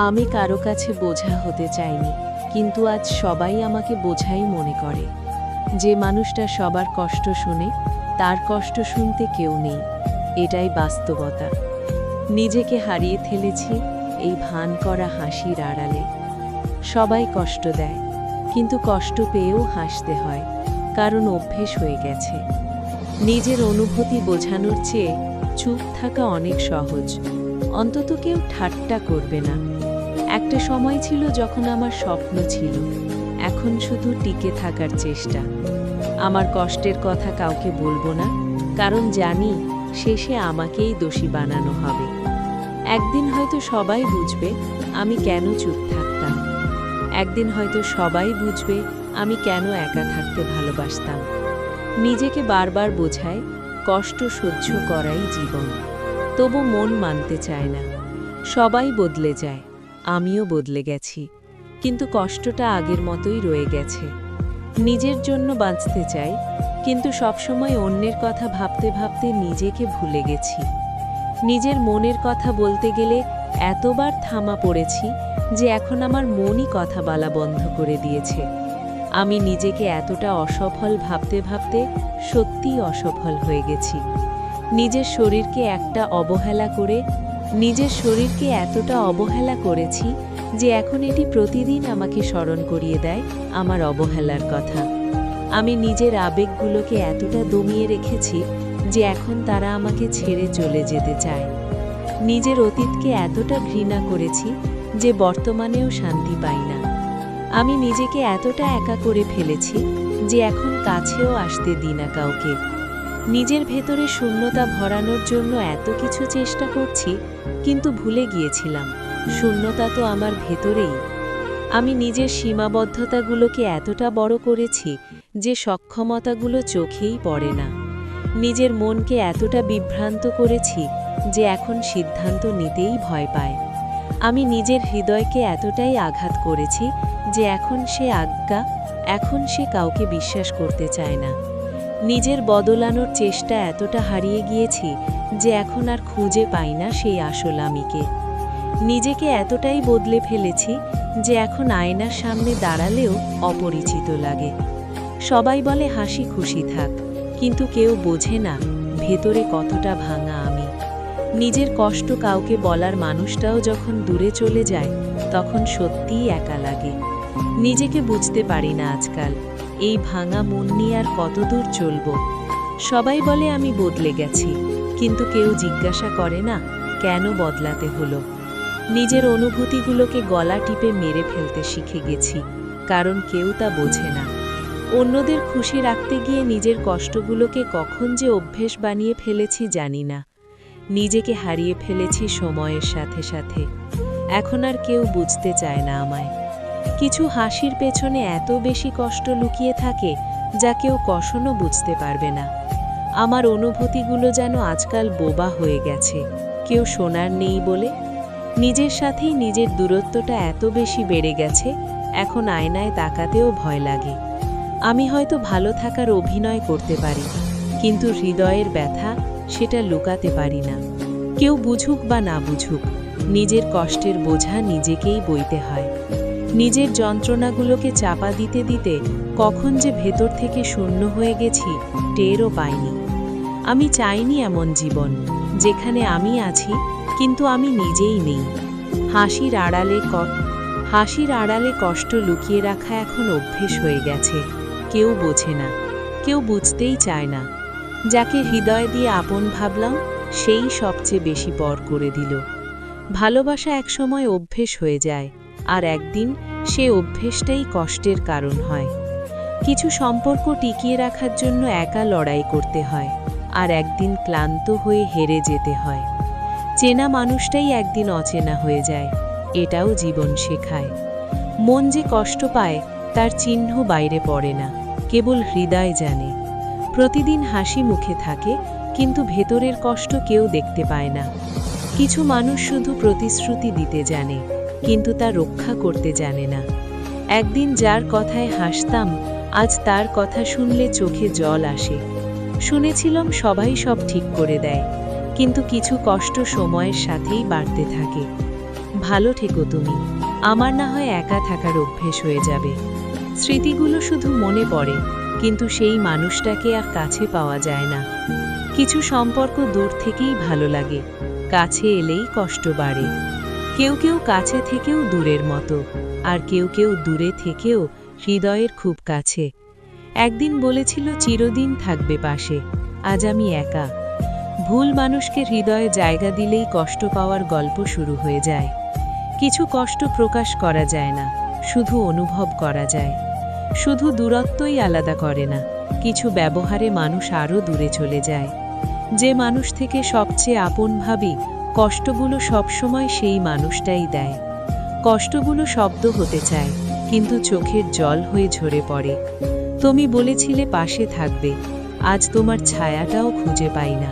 আমি কারো কাছে বোঝা হতে চাইনি, কিন্তু আজ সবাই আমাকে বোঝাই মনে করে। যে মানুষটা সবার কষ্ট শুনে, তার কষ্ট শুনতে কেউ নেই। এটাই বাস্তবতা। নিজেকে হারিয়ে ফেলেছি এই ভান করা হাসির আড়ালে। সবাই কষ্ট দেয়, কিন্তু কষ্ট পেয়েও হাসতে হয়, কারণ অভ্যেস হয়ে গেছে। নিজের অনুভূতি বোঝানোর চেয়ে চুপ থাকা অনেক সহজ। অন্তত কেউ ঠাট্টা করবে না। একটা সময় ছিল যখন আমার স্বপ্ন ছিল, এখন শুধু টিকে থাকার চেষ্টা। আমার কষ্টের কথা কাউকে বলবো না, কারণ জানি শেষে আমাকেই দোষী বানানো হবে। একদিন হয়তো সবাই বুঝবে আমি কেন চুপ থাকতাম। একদিন হয়তো সবাই বুঝবে আমি কেন একা থাকতে ভালোবাসতাম। নিজেকে বারবার বোঝায় কষ্ট সহ্য করাই জীবন, তবু মন মানতে চায় না। সবাই বদলে যায়, আমিও বদলে গেছি, কিন্তু কষ্টটা আগের মতোই রয়ে গেছে। নিজের জন্য বাঁচতে চাই, কিন্তু সবসময় অন্যের কথা ভাবতে ভাবতে নিজেকে ভুলে গেছি। নিজের মনের কথা বলতে গেলে এতবার থামা পড়েছি যে এখন আমার মনই কথা বলা বন্ধ করে দিয়েছে। আমি নিজেকে এতটা অসফল ভাবতে ভাবতে সত্যিই অসফল হয়ে গেছি। নিজের শরীরকে এতটা অবহেলা করেছি যে এখন এটি প্রতিদিন আমাকে স্মরণ করিয়ে দেয় আমার অবহেলার কথা। আমি নিজের আবেগগুলোকে এতটা দমিয়ে রেখেছি যে এখন তারা আমাকে ছেড়ে চলে যেতে চায়। নিজের অতীতকে এতটা ঘৃণা করেছি যে বর্তমানেও শান্তি পাই না। আমি নিজেকে এতটা একা করে ফেলেছি যে এখন কাছেও আসতে দিই না কাউকে। নিজের ভেতরে শূন্যতা ভরানোর জন্য এত কিছু চেষ্টা করছি, কিন্তু ভুলে গিয়েছিলাম শূন্যতা তো আমার ভেতরেই। আমি নিজের সীমাবদ্ধতাগুলোকে এতটা বড় করেছি যে সক্ষমতাগুলো চোখেই পড়ে না। নিজের মনকে এতটা বিভ্রান্ত করেছি যে এখন সিদ্ধান্ত নিতেই ভয় পায়। আমি নিজের হৃদয়কে এতটাই আঘাত করেছি যে এখন সে কাউকে বিশ্বাস করতে চায় না। নিজের বদলানোর চেষ্টা এতটা হারিয়ে গিয়েছি যে এখন আর খুঁজে পাই না সেই আসল আমিকে। নিজেকে এতটাই বদলে ফেলেছি যে এখন আয়নার সামনে দাঁড়ালেও অপরিচিত লাগে। সবাই বলে হাসি খুশি থাক, কিন্তু কেউ বোঝে না ভেতরে কতটা ভাঙা আমি। নিজের কষ্ট কাউকে বলার মানুষটাও যখন দূরে চলে যায়, তখন সত্যিই একা লাগে। নিজেকে বুঝতে পারি না আজকাল এই ভাঙা মন নিয়ে আর কতদূর চলব। সবাই বলে আমি বদলে গেছি, কিন্তু কেউ জিজ্ঞাসা করে না কেন বদলাতে হলো। নিজের অনুভূতিগুলোকে গলা টিপে মেরে ফেলতে শিখে গেছি, কারণ কেউ তা বোঝে না। অন্যদের খুশি রাখতে গিয়ে নিজের কষ্টগুলোকে কখন যে অভ্যেস বানিয়ে ফেলেছি জানি না। নিজেকে হারিয়ে ফেলেছি সময়ের সাথে সাথে। এখন আর কেউ বুঝতে চায় না আমায়। কিছু হাসির পেছনে এত বেশি কষ্ট লুকিয়ে থাকে যা কেউ কখনো বুঝতে পারবে না। আমার অনুভূতিগুলো যেন আজকাল বোবা হয়ে গেছে, কেউ শোনার নেই বলে। নিজের সাথেই নিজের দূরত্বটা এত বেশি বেড়ে গেছে, এখন আয়নায় তাকাতেও ভয় লাগে। আমি হয়তো ভালো থাকার অভিনয় করতে পারি, কিন্তু হৃদয়ের ব্যথা সেটা লুকাতে পারি না। কেউ বুঝুক বা না বুঝুক, নিজের কষ্টের বোঝা নিজেকেই বইতে হয়। নিজের যন্ত্রণাগুলোকে চাপা দিতে দিতে কখন যে ভেতর থেকে শূন্য হয়ে গেছি টেরও পাইনি। আমি চাইনি এমন জীবন যেখানে আমি আছি কিন্তু আমি নিজেই নেই। হাসির আড়ালে কষ্ট লুকিয়ে রাখা এখন অভ্যেস হয়ে গেছে। কেউ বোঝে না, কেউ বুঝতেই চায় না। যাকে হৃদয় দিয়ে আপন ভাবলাম সেই সবচেয়ে বেশি পর করে দিল। ভালোবাসা একসময় অভ্যেস হয়ে যায়, আর একদিন সে অভ্যেসটাই কষ্টের কারণ হয়। কিছু সম্পর্ক টিকিয়ে রাখার জন্য একা লড়াই করতে হয়, আর একদিন ক্লান্ত হয়ে হেরে যেতে হয়। চেনা মানুষটাই একদিন অচেনা হয়ে যায়, এটাও জীবন শেখায়। মন যে কষ্ট পায় তার চিহ্ন বাইরে পড়ে না, কেবল হৃদয় জানে। প্রতিদিন হাসি মুখে থাকে, কিন্তু ভেতরের কষ্ট কেউ দেখতে পায় না। কিছু মানুষ শুধু প্রতিশ্রুতি দিতে জানে, কিন্তু তা রক্ষা করতে জানে না। একদিন যার কথায় হাসতাম, আজ তার কথা শুনলে চোখে জল আসে। শুনেছিলাম সবাই সব ঠিক করে দেয়, কিন্তু কিছু কষ্ট সময়ের সাথেই বাড়তে থাকে। ভালো থেকো তুমি। আমার না হয় একা থাকার অভ্যেস হয়ে যাবে। স্মৃতিগুলো শুধু মনে পড়ে, কিন্তু সেই মানুষটাকে আর কাছে পাওয়া যায় না। কিছু সম্পর্ক দূর থেকেই ভালো লাগে, কাছে এলেই কষ্ট বাড়ে। কেউ কেউ কাছে থেকেও দূরের মতো, আর কেউ কেউ দূরে থেকেও হৃদয়ের খুব কাছে। একদিন বলেছিল চিরদিন থাকবে পাশে, আজ আমি একা। ভুল মানুষকে হৃদয়ে জায়গা দিলেই কষ্ট পাওয়ার গল্প শুরু হয়ে যায়। কিছু কষ্ট প্রকাশ করা যায় না, শুধু অনুভব করা যায়। শুধু দূরত্বই আলাদা করে না, কিছু ব্যবহারে মানুষ আরও দূরে চলে যায়। যে মানুষ থেকে সবচেয়ে আপন ভাবি, কষ্টগুলো সবসময় সেই মানুষটাই দেয়। কষ্টগুলো শব্দ হতে চায়, কিন্তু চোখের জল হয়ে ঝরে পড়ে। তুমি বলেছিলে পাশে থাকবে, আজ তোমার ছায়াটাও খুঁজে পাই না।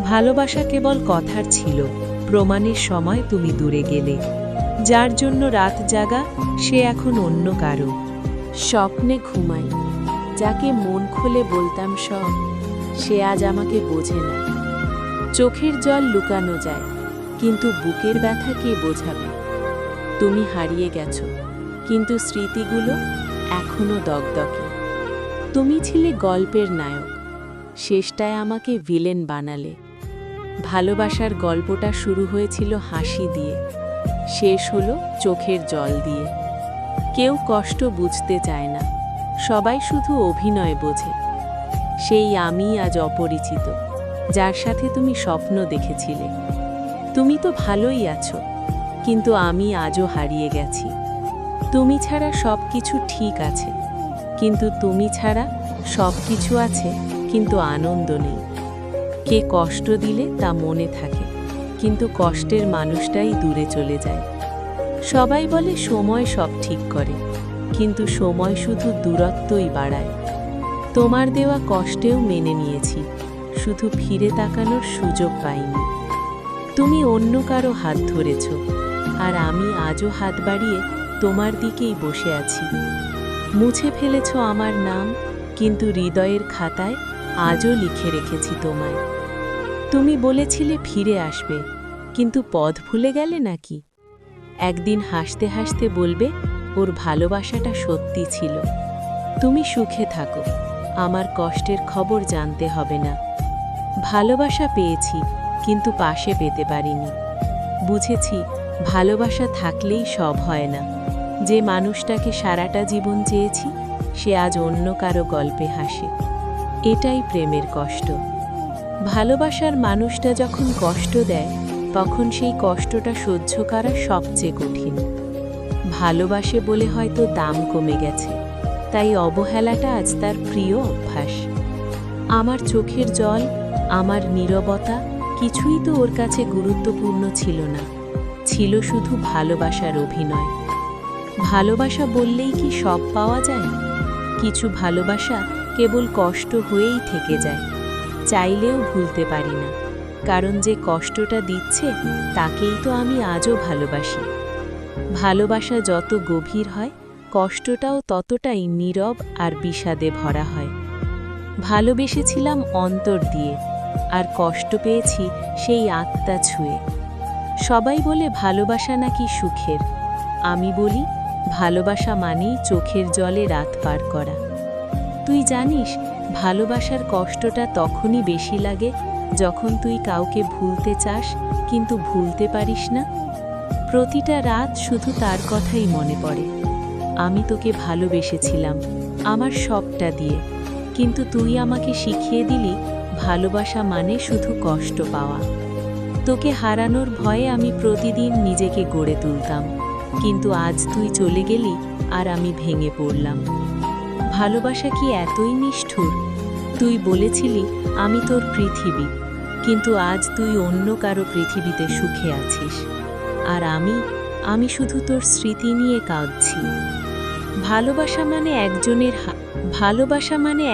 ভালোবাসা কেবল কথার ছিল, প্রমাণের সময় তুমি দূরে গেলে। যার জন্য রাত জাগা, সে এখন অন্য কারো। স্বপ্নে ঘুমাই, যাকে মন খুলে বলতাম সব, সে আজ আমাকে বোঝে না। চোখের জল লুকানো যায়, কিন্তু বুকের ব্যথা কে বোঝাবে? তুমি হারিয়ে গেছো, কিন্তু স্মৃতিগুলো এখনো দগদগে। তুমি ছিলে গল্পের নায়ক, শেষটায় আমাকে ভিলেন বানালে। ভালোবাসার গল্পটা শুরু হয়েছিল হাসি দিয়ে, শেষ হলো চোখের জল দিয়ে। কেউ কষ্ট বুঝতে চায় না, সবাই শুধু অভিনয় বোঝে। সেই আমি আজ অপরিচিত, যার সাথে তুমি স্বপ্ন দেখেছিলে। তুমি তো ভালোই আছো, কিন্তু আমি আজও হারিয়ে গেছি। তুমি ছাড়া সব কিছু ঠিক আছে, কিন্তু তুমি ছাড়া সব কিছু আছে, কিন্তু আনন্দ নেই। কে কষ্ট দিলে তা মনে থাকে, কিন্তু কষ্টের মানুষটাই দূরে চলে যায়। সবাই বলে সময় সব ঠিক করে, কিন্তু সময় শুধু দূরত্বই বাড়ায়। তোমার দেওয়া কষ্টেও মেনে নিয়েছি, শুধু ফিরে তাকানোর সুযোগ পাইনি। তুমি অন্য কারো হাত ধরেছ, আর আমি আজও হাত বাড়িয়ে তোমার দিকেই বসে আছি। মুছে ফেলেছ আমার নাম, কিন্তু হৃদয়ের খাতায় আজও লিখে রেখেছি তোমায়। তুমি বলেছিলে ফিরে আসবে, কিন্তু পথ ভুলে গেলে নাকি? একদিন হাসতে হাসতে বলবে ওর ভালোবাসাটা সত্যি ছিল। তুমি সুখে থাকো, আমার কষ্টের খবর জানতে হবে না। ভালোবাসা পেয়েছি, কিন্তু পাশে পেতে পারিনি। বুঝেছি ভালোবাসা থাকলেই সব হয় না। যে মানুষটাকে সারাটা জীবন চেয়েছি, সে আজ অন্য কারো গল্পে হাসে। এটাই প্রেমের কষ্ট। ভালোবাসার মানুষটা যখন কষ্ট দেয়, তখন সেই কষ্টটা সহ্য করা সবচেয়ে কঠিন। ভালোবাসে বলে হয়তো দাম কমে গেছে, তাই অবহেলাটা আজ তার প্রিয় অভ্যাস। আমার চোখের জল, আমার নীরবতা, কিছুই তো ওর কাছে গুরুত্বপূর্ণ ছিল না। ছিল শুধু ভালোবাসার অভিনয়। ভালোবাসা বললেই কি সব পাওয়া যায়? কিছু ভালোবাসা কেবল কষ্ট হয়েই থেকে যায়, চাইলেও ভুলতে পারি না। কারণ যে কষ্টটা দিচ্ছে, তাকেই তো আমি আজও ভালোবাসি। ভালোবাসা যত গভীর হয়, কষ্টটাও ততটাই নীরব আর বিষাদে ভরা হয়। ভালোবেসেছিলাম অন্তর দিয়ে, আর কষ্ট পেয়েছি সেই আত্মা ছুঁয়ে। সবাই বলে ভালোবাসা নাকি সুখের, আমি বলি ভালোবাসা মানেই চোখের জলে রাত পার করা। তুই জানিস, ভালোবাসার কষ্টটা তখনই বেশি লাগে যখন তুই কাউকে ভুলতে চাস, কিন্তু ভুলতে পারিস না। প্রতিটা রাত শুধু তার কথাই মনে পড়ে। আমি তোকে ভালোবেসেছিলাম আমার সবটা দিয়ে, কিন্তু তুই আমাকে শিখিয়ে দিলি ভালোবাসা মানে শুধু কষ্ট পাওয়া। তোকে হারানোর ভয়ে আমি প্রতিদিন নিজেকে গড়ে তুলতাম, কিন্তু আজ তুই চলে গেলি আর আমি ভেঙে পড়লাম। ভালোবাসা কি এতই নিষ্ঠুর? তুই বলেছিলি আমি তোর পৃথিবী, কিন্তু আজ তুই অন্য কারো পৃথিবীতে সুখে আছিস, আর আমি শুধু তোর স্মৃতি নিয়ে কাঁদছি। ভালোবাসা মানে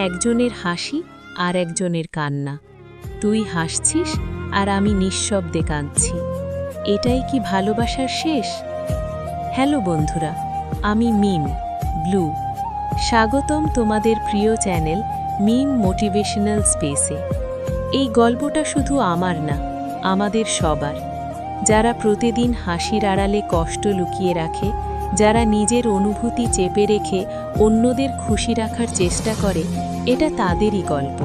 একজনের হাসি আর একজনের কান্না। তুই হাসছিস আর আমি নিঃশব্দে কাঁদছি। এটাই কি ভালোবাসার শেষ? হ্যালো বন্ধুরা, আমি মিম ব্লু। স্বাগতম তোমাদের প্রিয় চ্যানেল মিম মোটিভেশনাল স্পেসে। এই গল্পটা শুধু আমার না, আমাদের সবার। যারা প্রতিদিন হাসির আড়ালে কষ্ট লুকিয়ে রাখে, যারা নিজের অনুভূতি চেপে রেখে অন্যদের খুশি রাখার চেষ্টা করে, এটা তাদেরই গল্প।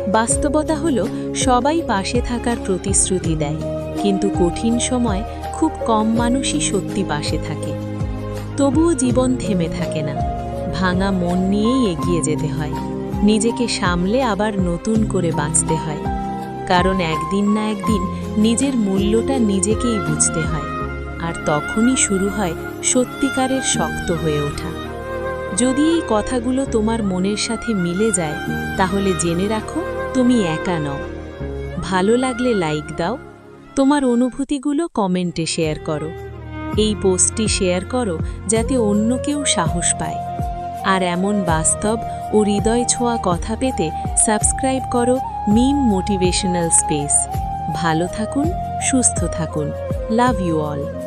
বাস্তবতা হলো সবাই পাশে থাকার প্রতিশ্রুতি দেয়, কিন্তু কঠিন সময় খুব কম মানুষই সত্যি পাশে থাকে। তবুও জীবন থেমে থাকে না, ভাঙা মন নিয়েই এগিয়ে যেতে হয়, নিজেকে সামলে আবার নতুন করে বাঁচতে হয়। কারণ একদিন না একদিন নিজের মূল্যটা নিজেকেই বুঝতে হয়, আর তখনই শুরু হয় সত্যিকারের শক্ত হয়ে ওঠা। যদি এই কথাগুলো তোমার মনের সাথে মিলে যায়, তাহলে জেনে রাখো তুমি একা নও। ভালো লাগলে লাইক দাও, তোমার অনুভূতিগুলো কমেন্টে শেয়ার করো। এই পোস্টটি শেয়ার করো যাতে অন্য কেউ সাহস পায়। আর এমন বাস্তব ও হৃদয় ছোঁয়া কথা পেতে সাবস্ক্রাইব করো মিম মোটিভেশনাল স্পেস। ভালো থাকুন, সুস্থ থাকুন। Love you all.